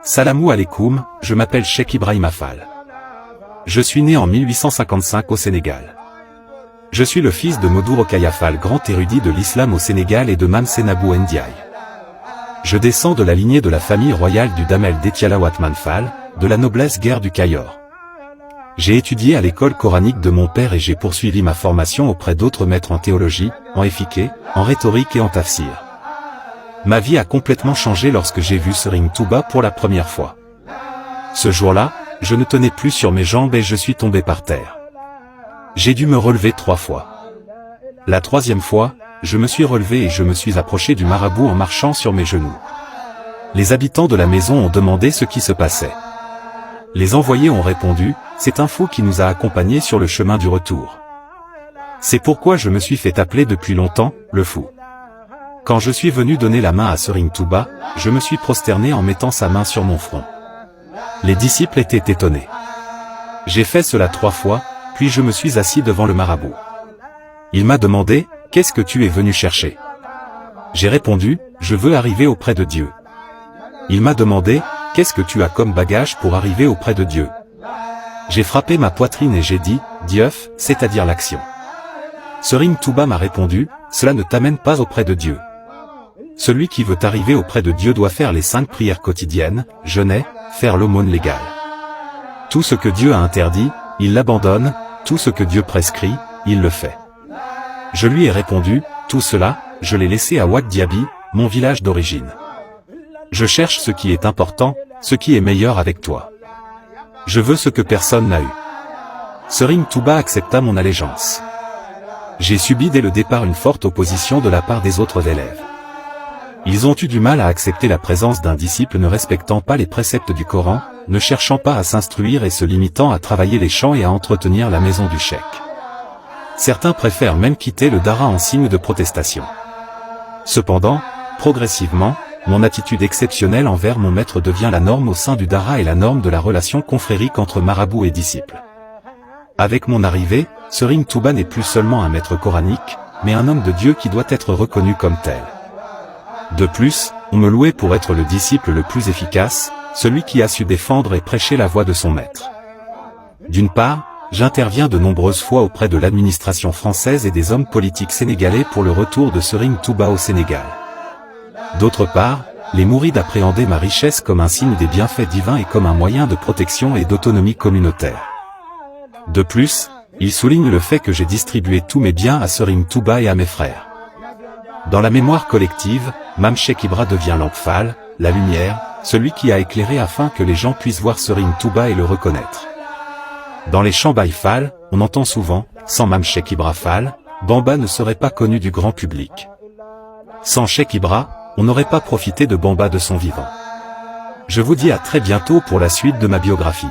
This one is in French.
Salamou alaikum, je m'appelle Cheikh Ibrahima Fall. Je suis né en 1855 au Sénégal. Je suis le fils de Modou Rokhaya Fall, grand érudit de l'islam au Sénégal, et de Mame Seynabou Ndiaye. Je descends de la lignée de la famille royale du Damel d'Etiala Watman Fall, de la noblesse guerre du Cayor. J'ai étudié à l'école coranique de mon père et j'ai poursuivi ma formation auprès d'autres maîtres en théologie, en fiqh, en rhétorique et en tafsir. Ma vie a complètement changé lorsque j'ai vu Serigne Touba pour la première fois. Ce jour-là, je ne tenais plus sur mes jambes et je suis tombé par terre. J'ai dû me relever 3 fois. La 3e fois, je me suis relevé et je me suis approché du marabout en marchant sur mes genoux. Les habitants de la maison ont demandé ce qui se passait. Les envoyés ont répondu, c'est un fou qui nous a accompagnés sur le chemin du retour. C'est pourquoi je me suis fait appeler depuis longtemps, le fou. Quand je suis venu donner la main à Serigne Touba, je me suis prosterné en mettant sa main sur mon front. Les disciples étaient étonnés. J'ai fait cela 3 fois, puis je me suis assis devant le marabout. Il m'a demandé, qu'est-ce que tu es venu chercher? J'ai répondu, je veux arriver auprès de Dieu. Il m'a demandé, qu'est-ce que tu as comme bagage pour arriver auprès de Dieu? J'ai frappé ma poitrine et j'ai dit, Dieuf, c'est-à-dire l'action. Serigne Touba m'a répondu, cela ne t'amène pas auprès de Dieu. Celui qui veut arriver auprès de Dieu doit faire les 5 prières quotidiennes, jeûner, faire l'aumône légale. Tout ce que Dieu a interdit, il l'abandonne, tout ce que Dieu prescrit, il le fait. Je lui ai répondu, tout cela, je l'ai laissé à Ouad Diaby, mon village d'origine. Je cherche ce qui est important, ce qui est meilleur avec toi. Je veux ce que personne n'a eu. Serigne Touba accepta mon allégeance. J'ai subi dès le départ une forte opposition de la part des autres élèves. Ils ont eu du mal à accepter la présence d'un disciple ne respectant pas les préceptes du Coran, ne cherchant pas à s'instruire et se limitant à travailler les champs et à entretenir la maison du cheikh. Certains préfèrent même quitter le dara en signe de protestation. Cependant, progressivement, mon attitude exceptionnelle envers mon maître devient la norme au sein du dara et la norme de la relation confrérique entre marabout et disciple. Avec mon arrivée, Serigne Touba n'est plus seulement un maître coranique, mais un homme de Dieu qui doit être reconnu comme tel. De plus, on me louait pour être le disciple le plus efficace, celui qui a su défendre et prêcher la voix de son maître. D'une part, j'interviens de nombreuses fois auprès de l'administration française et des hommes politiques sénégalais pour le retour de Serigne Touba au Sénégal. D'autre part, les mourides appréhendaient ma richesse comme un signe des bienfaits divins et comme un moyen de protection et d'autonomie communautaire. De plus, ils soulignent le fait que j'ai distribué tous mes biens à Serigne Touba et à mes frères. Dans la mémoire collective, Mame Cheikh Ibra devient Lamp Fall, la lumière, celui qui a éclairé afin que les gens puissent voir Serigne Touba et le reconnaître. Dans les chants Baye Fall, on entend souvent, sans Mame Cheikh Ibra Fall, Bamba ne serait pas connu du grand public. Sans Cheikh Ibra, on n'aurait pas profité de Bamba de son vivant. Je vous dis à très bientôt pour la suite de ma biographie.